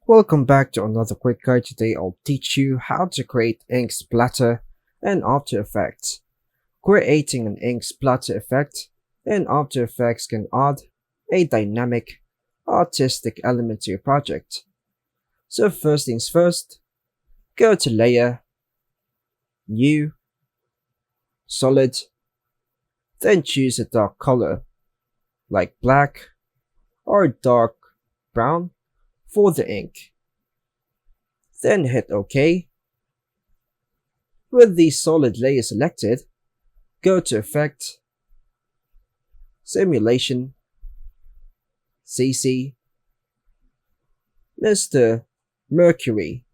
Welcome back to another quick guide. Today I'll teach you how to create ink splatter in After Effects. Creating an ink splatter effect in After Effects can add a dynamic, artistic element to your project. So first things first, go to Layer, New, Solid, then choose a dark color, like black or dark brown for the ink. Then hit OK. With the solid layer selected, go to Effect, Simulation, CC, Mr. Mercury.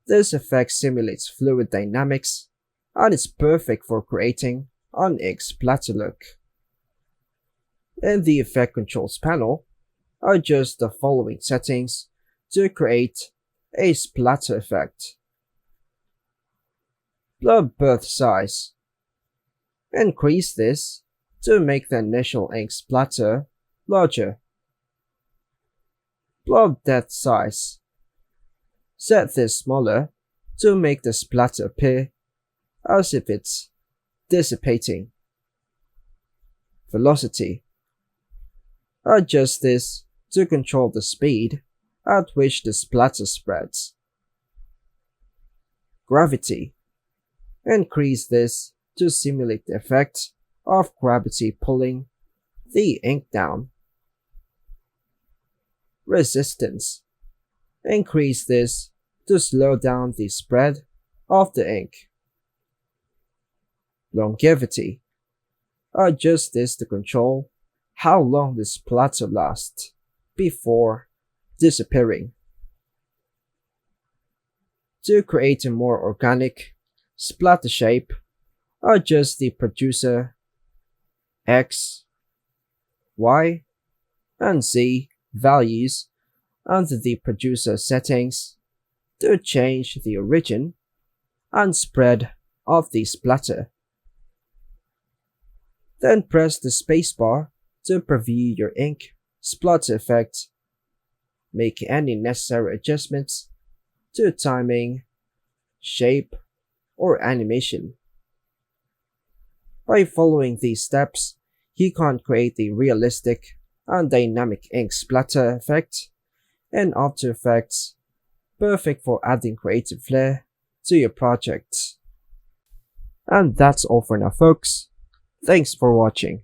This effect simulates fluid dynamics and is perfect for creating an ink splatter look. In the Effect Controls panel, adjust the following settings to create a splatter effect. Blob birth size. Increase this to make the initial ink splatter larger. Blob depth size. Set this smaller to make the splatter appear as if it's dissipating. Velocity. Adjust this to control the speed at which the splatter spreads. Gravity. Increase this to simulate the effect of gravity pulling the ink down. Resistance. Increase this to slow down the spread of the ink. Longevity. Adjust this to control how long the splatter lasts before disappearing. To create a more organic splatter shape, adjust the producer X, Y, and Z values under the producer settings to change the origin and spread of the splatter. Then press the spacebar to preview your ink splatter effect. Make any necessary adjustments to timing, shape, or animation. By following these steps, you can create a realistic and dynamic ink splatter effect in After Effects, perfect for adding creative flair to your projects. And that's all for now, folks. Thanks for watching.